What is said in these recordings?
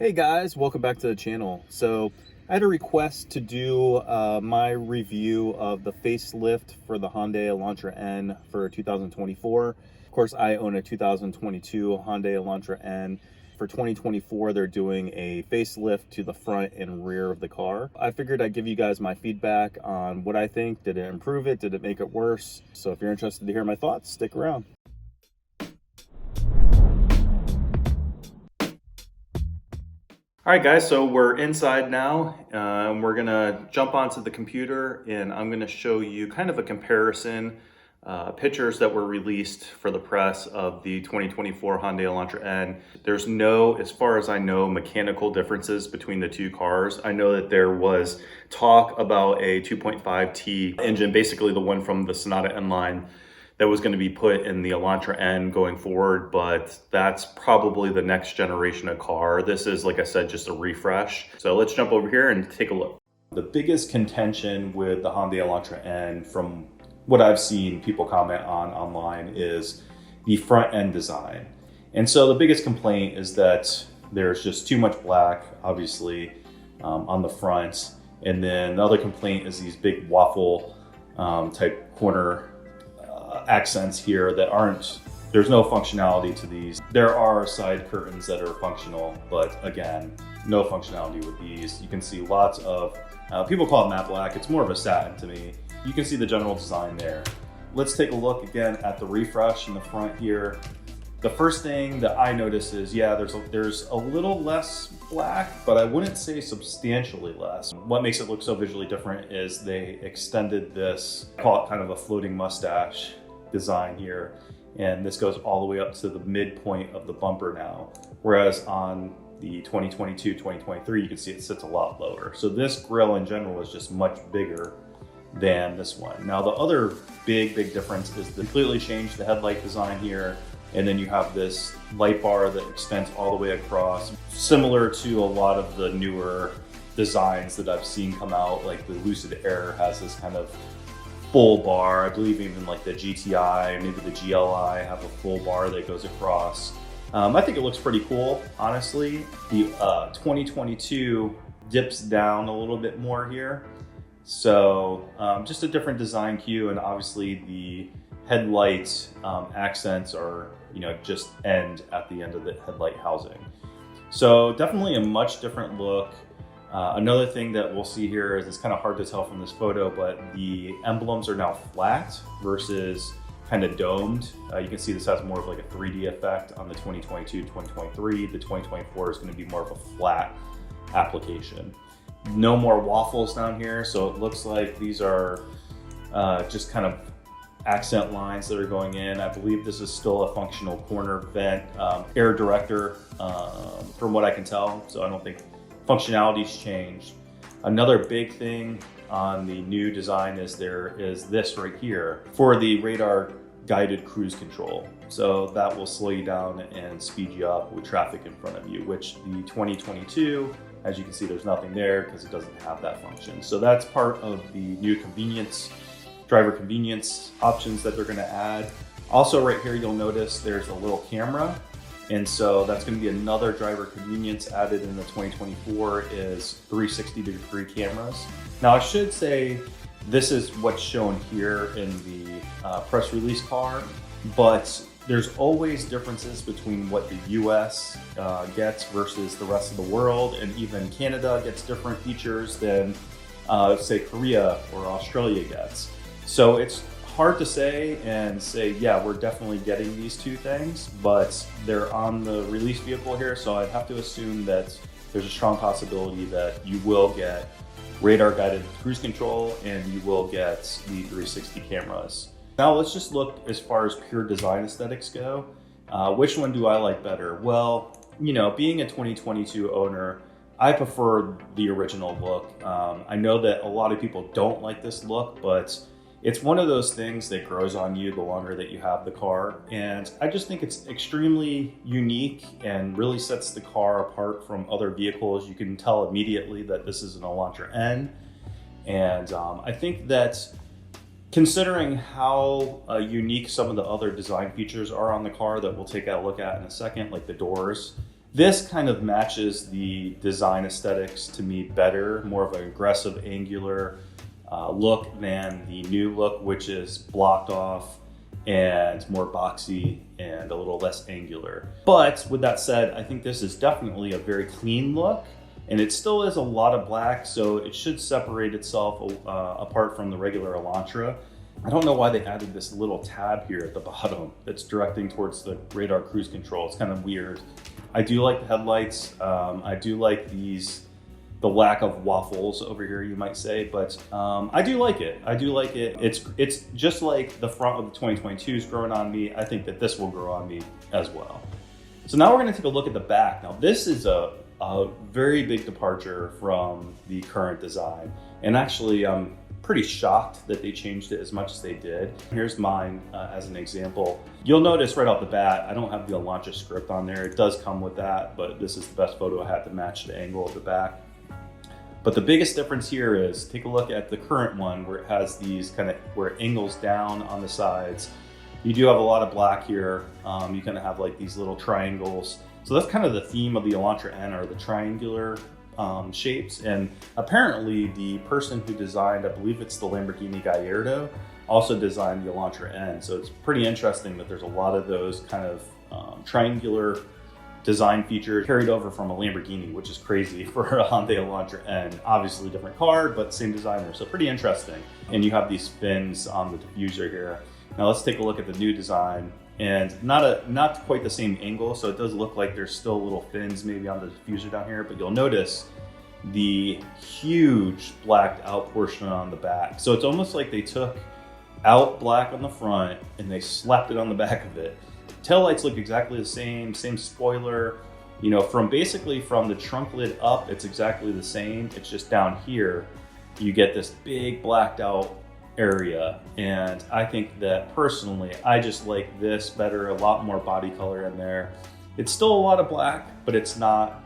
Hey guys, welcome back to the channel. So I had a request to do my review of the facelift for the Hyundai Elantra N for 2024. Of course, I own a 2022 Hyundai Elantra N. For 2024, they're doing a facelift to the front and rear of the car. I figured I'd give you guys my feedback on what I think. Did it improve it? Did it make it worse? So if you're interested to hear my thoughts, stick around. All right, guys, so we're inside now. We're gonna jump onto the computer and I'm gonna show you kind of a comparison, pictures that were released for the press of the 2024 Hyundai Elantra N. There's no, as far as I know, mechanical differences between the two cars. I know that there was talk about a 2.5T engine, basically the one from the Sonata N line, that was going to be put in the Elantra N going forward, but that's probably the next generation of car. This is, like I said, just a refresh. So let's jump over here and take a look. The biggest contention with the Hyundai Elantra N, from what I've seen people comment on online, is the front end design. And so the biggest complaint is that there's just too much black, obviously, on the front. And then the other complaint is these big waffle type corner accents here that aren't, there's no functionality to these. There are side curtains that are functional, but again, no functionality with these. You can see lots of, people call it matte black. It's more of a satin to me. You can see the general design there. Let's take a look again at the refresh in the front here. The first thing that I notice is, yeah, there's a little less black, but I wouldn't say substantially less. What makes it look so visually different is they extended this, call it kind of a floating mustache design here, and this goes all the way up to the midpoint of the bumper now, whereas on the 2022 2023 you can see it sits a lot lower. So this grille in general is just much bigger than this one. Now the other big difference is they completely changed the headlight design here, and then you have this light bar that extends all the way across, similar to a lot of the newer designs that I've seen come out. Like the Lucid Air has this kind of full bar. I believe even like the GTI, maybe the GLI have a full bar that goes across. I think it looks pretty cool, honestly. The 2022 dips down a little bit more here. So just a different design cue, and obviously the headlight accents are, just end at the end of the headlight housing. So definitely a much different look. Another thing that we'll see here is, it's kind of hard to tell from this photo, but the emblems are now flat versus kind of domed. You can see this has more of like a 3D effect on the 2022, 2023. The 2024 is going to be more of a flat application. No more waffles down here, so it looks like these are just kind of accent lines that are going in. I believe this is still a functional corner vent, air director, from what I can tell, so I don't think functionality's changed. Another big thing on the new design is there is this right here for the radar guided cruise control. So that will slow you down and speed you up with traffic in front of you, which the 2022, as you can see, there's nothing there because it doesn't have that function. So that's part of the new convenience, driver convenience options that they're going to add. Also right here, you'll notice there's a little camera. And so that's going to be another driver convenience added in the 2024 is 360-degree cameras. Now I should say this is what's shown here in the press release car, but there's always differences between what the US gets versus the rest of the world, and even Canada gets different features than say Korea or Australia gets. So it's hard to say and say, yeah, we're definitely getting these two things, but they're on the release vehicle here, so I'd have to assume that there's a strong possibility that you will get radar guided cruise control and you will get the 360 cameras. Now let's just look as far as pure design aesthetics go. Which one do I like better? Well, being a 2022 owner, I prefer the original look. I know that a lot of people don't like this look, but it's one of those things that grows on you the longer that you have the car. And I just think it's extremely unique and really sets the car apart from other vehicles. You can tell immediately that this is an Elantra N. And I think that considering how unique some of the other design features are on the car that we'll take a look at in a second, like the doors, This kind of matches the design aesthetics to me better, more of an aggressive angular look than the new look, which is blocked off and more boxy and a little less angular. But with that said, I think this is definitely a very clean look, and it still is a lot of black, so it should separate itself apart from the regular Elantra. I don't know why they added this little tab here at the bottom that's directing towards the radar cruise control. It's kind of weird. I do like the headlights. I do like the lack of waffles over here, you might say, but I do like it. I do like it. It's just like the front of the 2022 is growing on me. I think that this will grow on me as well. So now we're gonna take a look at the back. Now this is a very big departure from the current design. And actually, I'm pretty shocked that they changed it as much as they did. Here's mine as an example. You'll notice right off the bat, I don't have the Elantra script on there. It does come with that, but this is the best photo I had to match the angle of the back. But the biggest difference here is, take a look at the current one where it has these kind of, where it angles down on the sides. You do have a lot of black here. You kind of have like these little triangles. So that's kind of the theme of the Elantra N, are the triangular shapes. And apparently the person who designed, I believe it's the Lamborghini Gallardo, also designed the Elantra N. So it's pretty interesting that there's a lot of those kind of triangular design feature carried over from a Lamborghini, which is crazy for a Hyundai Elantra N. Obviously different car, but same designer, so pretty interesting. And you have these fins on the diffuser here. Now let's take a look at the new design, and not quite the same angle, so it does look like there's still little fins maybe on the diffuser down here, but you'll notice the huge blacked out portion on the back. So it's almost like they took out black on the front and they slapped it on the back of it. Taillights look exactly the same spoiler. You know, from the trunk lid up, it's exactly the same. It's just down here, you get this big blacked out area. And I think that personally, I just like this better, a lot more body color in there. It's still a lot of black, but it's not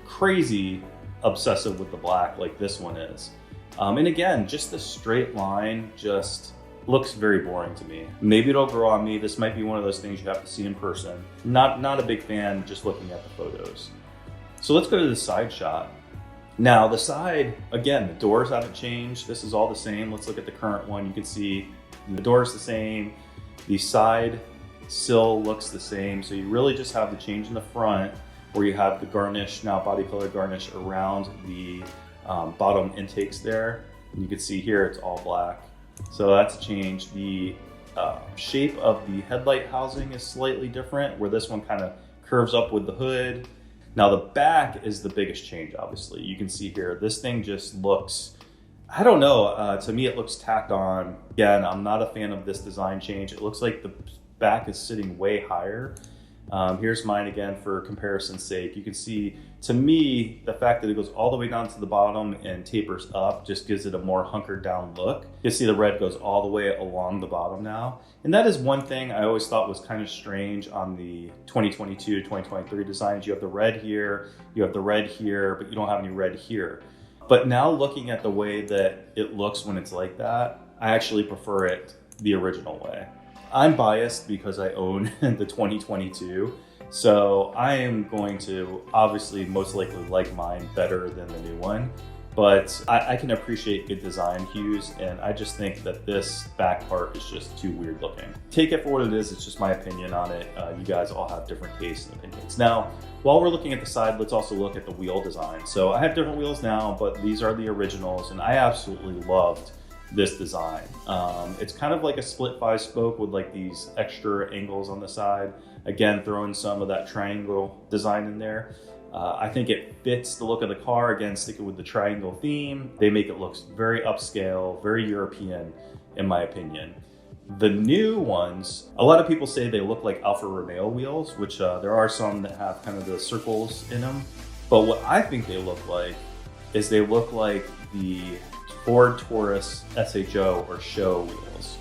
crazy obsessive with the black like this one is. And again, just the straight line just looks very boring to me. Maybe it'll grow on me. This might be one of those things you have to see in person. Not a big fan just looking at the photos. So let's go to the side shot. Now the side, again, the doors haven't changed. This is all the same. Let's look at the current one. You can see the door's the same. The side sill looks the same. So you really just have the change in the front where you have the garnish, now body color garnish around the bottom intakes there. And you can see here it's all black. So that's changed. The shape of the headlight housing is slightly different, where this one kind of curves up with the hood. Now the back is the biggest change, obviously. You can see here, this thing just looks, I don't know, to me it looks tacked on. Again, I'm not a fan of this design change. It looks like the back is sitting way higher. Here's mine again for comparison's sake. You can see, to me, the fact that it goes all the way down to the bottom and tapers up just gives it a more hunkered down look. You see the red goes all the way along the bottom now. And that is one thing I always thought was kind of strange on the 2022, 2023 designs. You have the red here, you have the red here, but you don't have any red here. But now looking at the way that it looks when it's like that, I actually prefer it the original way. I'm biased because I own the 2022, so I am going to obviously most likely like mine better than the new one, but I can appreciate good design cues, and I just think that this back part is just too weird looking. Take it for what it is, it's just my opinion on it. You guys all have different tastes and opinions. Now, while we're looking at the side, let's also look at the wheel design. So I have different wheels now, but these are the originals, and I absolutely loved this design. It's kind of like a split 5-spoke with like these extra angles on the side. Again, throwing some of that triangle design in there. I think it fits the look of the car. Again, sticking with the triangle theme. They make it look very upscale, very European, in my opinion. The new ones, a lot of people say they look like Alfa Romeo wheels, which there are some that have kind of the circles in them. But what I think they look like is they look like the Ford Taurus SHO or show wheels,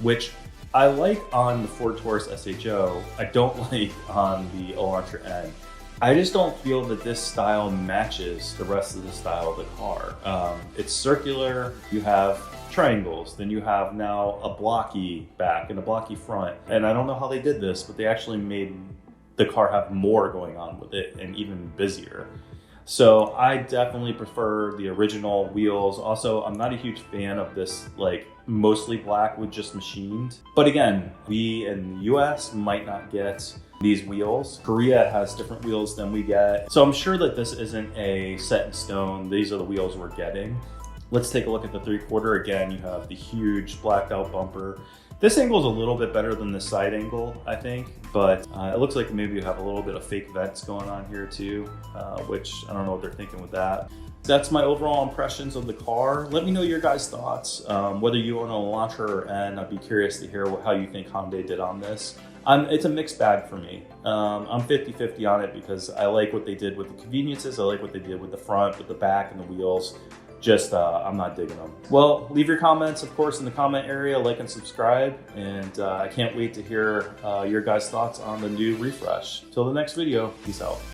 which I like on the Ford Taurus SHO. I don't like on the Elantra N. I just don't feel that this style matches the rest of the style of the car. It's circular, you have triangles, then you have now a blocky back and a blocky front. And I don't know how they did this, but they actually made the car have more going on with it and even busier. So I definitely prefer the original wheels. Also, I'm not a huge fan of this like mostly black with just machined. But again, we in the US might not get these wheels. Korea has different wheels than we get. So I'm sure that this isn't a set in stone. These are the wheels we're getting. Let's take a look at the 3/4. Again, you have the huge blacked out bumper. This angle is a little bit better than the side angle, I think, but it looks like maybe you have a little bit of fake vents going on here too, which I don't know what they're thinking with that. That's my overall impressions of the car. Let me know your guys' thoughts. Whether you own an Elantra or N, I'd be curious to hear how you think Hyundai did on this. It's a mixed bag for me. I'm 50-50 on it because I like what they did with the conveniences. I like what they did with the front, with the back and the wheels. Just, I'm not digging them. Well, leave your comments, of course, in the comment area, like and subscribe. And I can't wait to hear your guys' thoughts on the new refresh. Till the next video, peace out.